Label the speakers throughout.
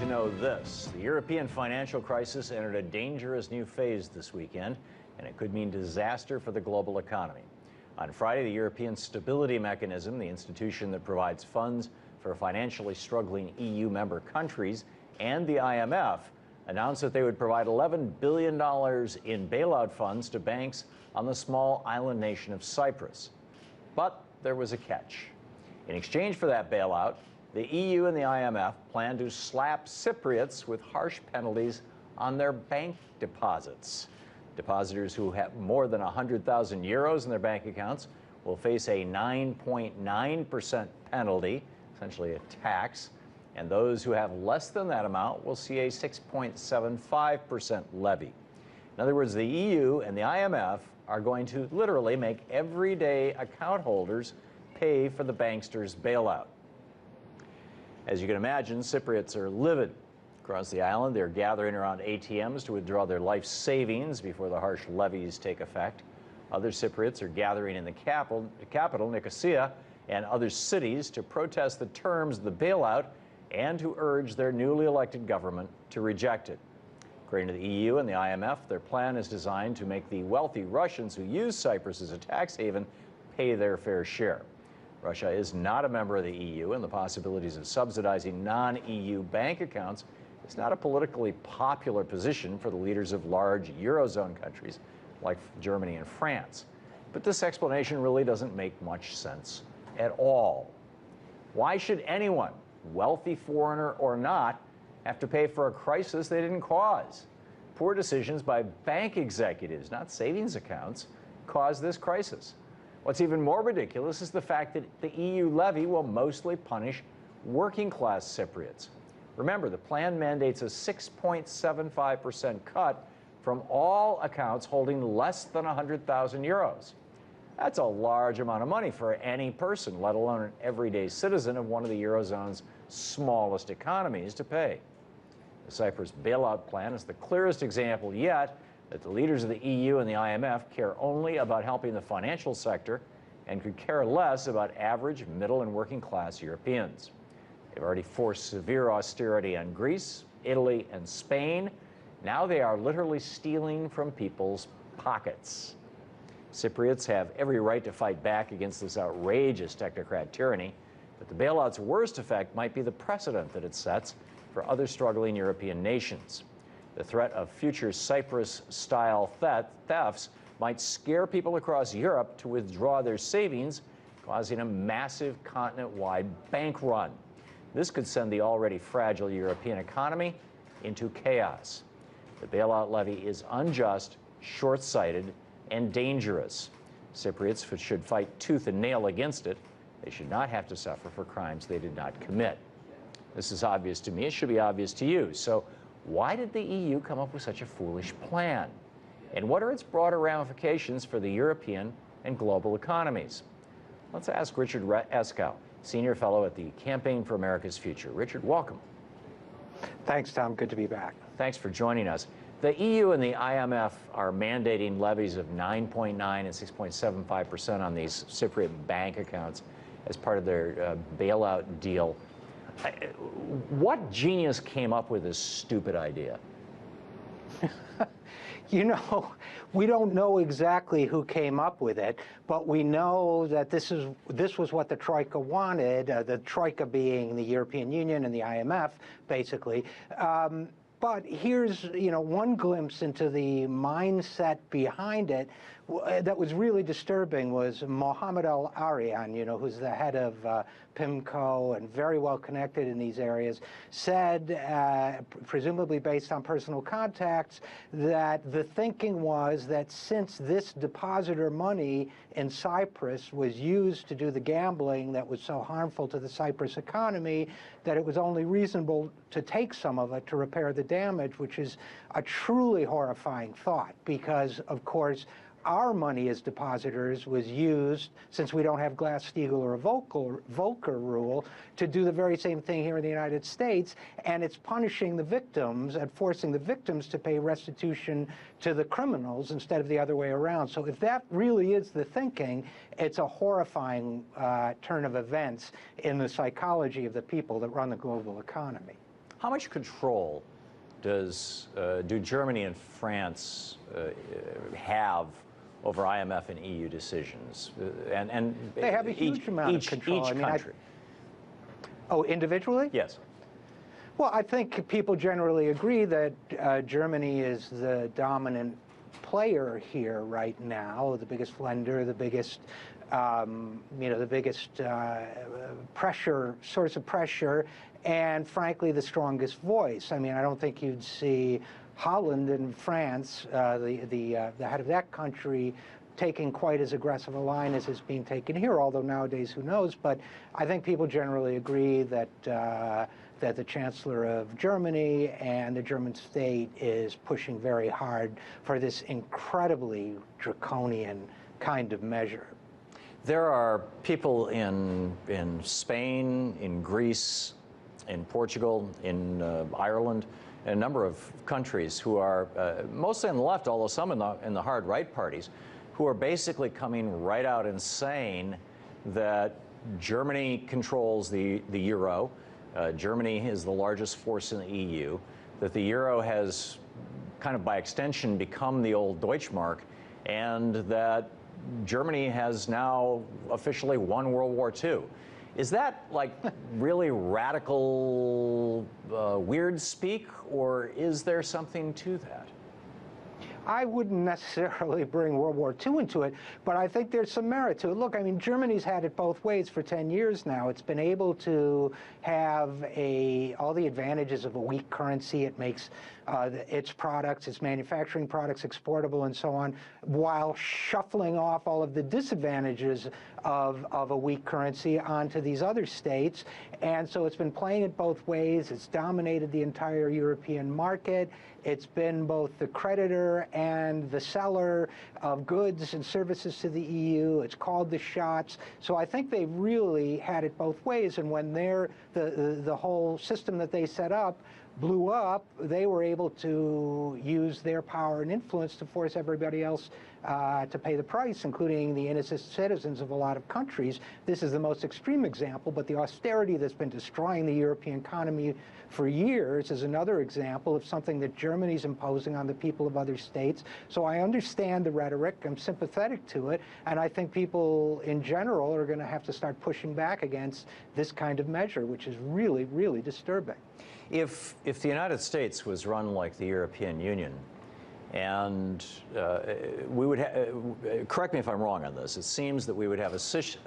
Speaker 1: to know this. The European financial crisis entered a dangerous new phase this weekend, and it could mean disaster for the global economy. On Friday, the European Stability Mechanism, the institution that provides funds for financially struggling EU member countries, and the IMF announced that they would provide $11 billion in bailout funds to banks on the small island nation of Cyprus. But there was a catch. In exchange for that bailout, the EU and the IMF plan to slap Cypriots with harsh penalties on their bank deposits. Depositors who have more than 100,000 euros in their bank accounts will face a 9.9% penalty, essentially a tax, and those who have less than that amount will see a 6.75% levy. In other words, the EU and the IMF are going to literally make everyday account holders pay for the banksters' bailout. As you can imagine, Cypriots are livid. Across the island, they're gathering around ATMs to withdraw their life savings before the harsh levies take effect. Other Cypriots are gathering in the capital, Nicosia, and other cities to protest the terms of the bailout and to urge their newly elected government to reject it. According to the EU and the IMF, their plan is designed to make the wealthy Russians who use Cyprus as a tax haven pay their fair share. Russia is not a member of the EU, and the possibilities of subsidizing non-EU bank accounts is not a politically popular position for the leaders of large Eurozone countries like Germany and France. But this explanation really doesn't make much sense at all. Why should anyone, wealthy foreigner or not, have to pay for a crisis they didn't cause? Poor decisions by bank executives, not savings accounts, caused this crisis. What's even more ridiculous is the fact that the EU levy will mostly punish working-class Cypriots. Remember, the plan mandates a 6.75% cut from all accounts holding less than 100,000 euros. That's a large amount of money for any person, let alone an everyday citizen of one of the Eurozone's smallest economies, to pay. The Cyprus bailout plan is the clearest example yet that the leaders of the EU and the IMF care only about helping the financial sector and could care less about average, middle, and working class Europeans. They've already forced severe austerity on Greece, Italy, and Spain. Now they are literally stealing from people's pockets. Cypriots have every right to fight back against this outrageous technocrat tyranny, but the bailout's worst effect might be the precedent that it sets for other struggling European nations. The threat of future Cyprus-style thefts might scare people across Europe to withdraw their savings, causing a massive continent-wide bank run. This could send the already fragile European economy into chaos. The bailout levy is unjust, short-sighted, and dangerous. Cypriots should fight tooth and nail against it. They should not have to suffer for crimes they did not commit. This is obvious to me. It should be obvious to you. So why did the EU come up with such a foolish plan? And what are its broader ramifications for the European and global economies? Let's ask Richard Eskow, Senior Fellow at the Campaign for America's Future. Richard, welcome.
Speaker 2: Thanks, Tom. Good to be back.
Speaker 1: Thanks for joining us. The EU and the IMF are mandating levies of 9.9 and 6.75% on these Cypriot bank accounts as part of their bailout deal. What genius came up with this stupid idea?
Speaker 2: You know, we don't know exactly who came up with it, but we know that this was what the Troika wanted, the Troika being the European Union and the IMF, basically. But here's, one glimpse into the mindset behind it that was really disturbing was Mohammed Al-Arian, who's the head of PIMCO and very well connected in these areas, said, presumably based on personal contacts, that the thinking was that since this depositor money in Cyprus was used to do the gambling that was so harmful to the Cyprus economy, that it was only reasonable to take some of it to repair the damage, which is a truly horrifying thought because, of course, our money as depositors was used, since we don't have Glass-Steagall or a Volcker rule, to do the very same thing here in the United States, and it's punishing the victims and forcing the victims to pay restitution to the criminals instead of the other way around. So if that really is the thinking, it's a horrifying turn of events in the psychology of the people that run the global economy.
Speaker 1: How much control do Germany and France have over IMF and EU decisions? And
Speaker 2: they have a huge amount of control.
Speaker 1: Each country.
Speaker 2: Oh, individually?
Speaker 1: Yes.
Speaker 2: Well, I think people generally agree that Germany is the dominant player here right now, the biggest lender, the biggest, the biggest source of pressure, and frankly, the strongest voice. I mean, I don't think you'd see Holland and France, the head of that country, taking quite as aggressive a line as is being taken here, although nowadays, who knows? But I think people generally agree that that the Chancellor of Germany and the German state is pushing very hard for this incredibly draconian kind of measure.
Speaker 1: There are people in Spain, in Greece, in Portugal, in Ireland, and a number of countries who are mostly on the left, although some in the hard right parties, who are basically coming right out and saying that Germany controls the euro, Germany is the largest force in the EU, that the euro has kind of by extension become the old Deutschmark, and that Germany has now officially won World War II. Is that like really radical, weird speak, or is there something to that?
Speaker 2: I wouldn't necessarily bring World War II into it, but I think there's some merit to it. Look, I mean, Germany's had it both ways for 10 years now. It's been able to have all the advantages of a weak currency. It makes its products, its manufacturing products exportable and so on, while shuffling off all of the disadvantages of a weak currency onto these other states. And so it's been playing it both ways. It's dominated the entire European market. It's been both the creditor and the seller of goods and services to the EU. It's called the shots. So I think they really had it both ways. And when the whole system that they set up blew up, they were able to use their power and influence to force everybody else to pay the price, including the innocent citizens of a lot of countries. This is the most extreme example, but the austerity that's been destroying the European economy for years is another example of something that Germany's imposing on the people of other states. So I understand the rhetoric, I'm sympathetic to it, and I think people in general are going to have to start pushing back against this kind of measure, which is really, really disturbing.
Speaker 1: If the United States was run like the European Union, and we would correct me if I'm wrong on this, it seems that we would have a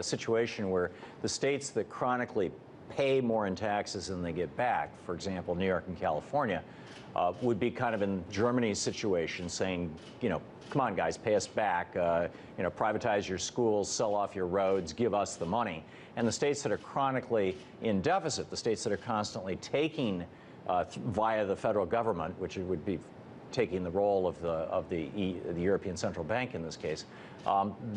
Speaker 1: situation where the states that chronically pay more in taxes than they get back, for example, New York and California, would be kind of in Germany's situation, saying, come on, guys, pay us back, privatize your schools, sell off your roads, give us the money. And the states that are chronically in deficit, the states that are constantly taking via the federal government, which would be taking the role of the European Central Bank in this case,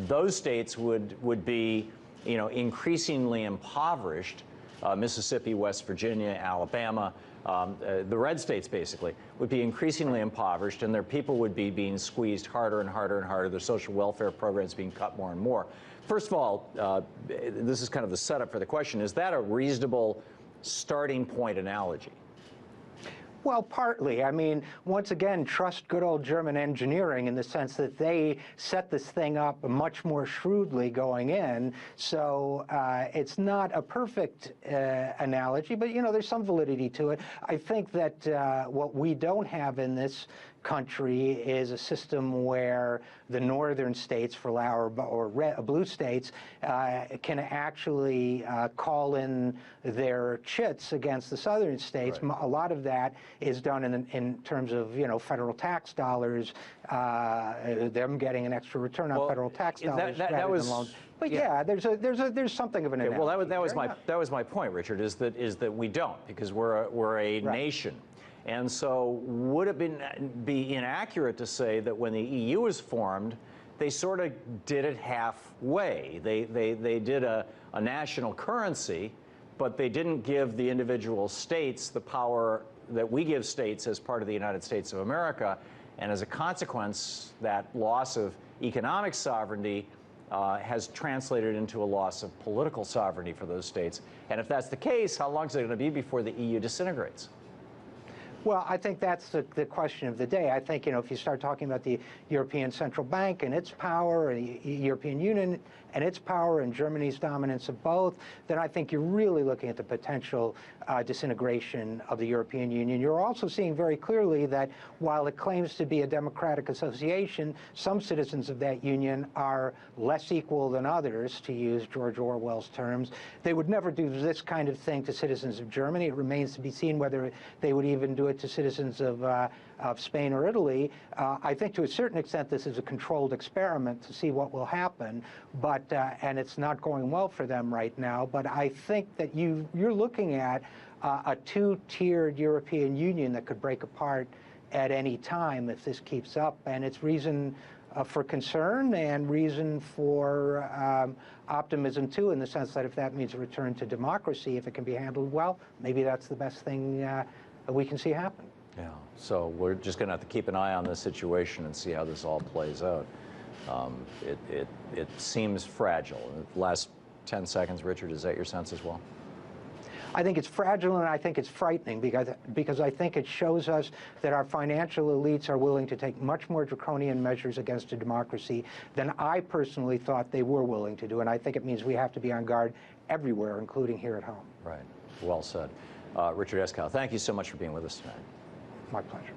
Speaker 1: those states would be, increasingly impoverished. Mississippi, West Virginia, Alabama, the red states basically would be increasingly impoverished, and their people would be being squeezed harder and harder and harder, their social welfare programs being cut more and more. First of all, this is kind of the setup for the question, is that a reasonable starting point analogy?
Speaker 2: Well, partly. I mean, once again, trust good old German engineering in the sense that they set this thing up much more shrewdly going in. So it's not a perfect analogy, but, there's some validity to it. I think that what we don't have in this country is a system where the northern states, or blue states, can actually call in their chits against the southern states. Right. A lot of that is done in terms of federal tax dollars, them getting an extra return on federal tax dollars rather than loans. But yeah, there's something of an analogy.
Speaker 1: Well, that was my point, Richard, is that we don't, because we're a nation. And so would it be inaccurate to say that when the EU was formed, they sort of did it halfway? They did a national currency, but they didn't give the individual states the power that we give states as part of the United States of America. And as a consequence, that loss of economic sovereignty has translated into a loss of political sovereignty for those states. And if that's the case, how long is it going to be before the EU disintegrates?
Speaker 2: Well, I think that's the question of the day. I think, if you start talking about the European Central Bank and its power, and the European Union and its power, and Germany's dominance of both, then I think you're really looking at the potential disintegration of the European Union. You're also seeing very clearly that while it claims to be a democratic association, some citizens of that union are less equal than others, to use George Orwell's terms. They would never do this kind of thing to citizens of Germany. It remains to be seen whether they would even do it to citizens of Spain or Italy. I think to a certain extent this is a controlled experiment to see what will happen, but and it's not going well for them right now. But I think that you're looking at a two-tiered European Union that could break apart at any time if this keeps up, and it's reason for concern and reason for optimism too, in the sense that if that means a return to democracy, if it can be handled well, maybe that's the best thing that we can see happen.
Speaker 1: Yeah, so we're just going to have to keep an eye on this situation and see how this all plays out. It seems fragile. In the last 10 seconds, Richard, is that your sense as well?
Speaker 2: I think it's fragile, and I think it's frightening because I think it shows us that our financial elites are willing to take much more draconian measures against a democracy than I personally thought they were willing to do. And I think it means we have to be on guard everywhere, including here at home.
Speaker 1: Right. Well said. Richard Eskow, thank you so much for being with us tonight.
Speaker 2: My pleasure.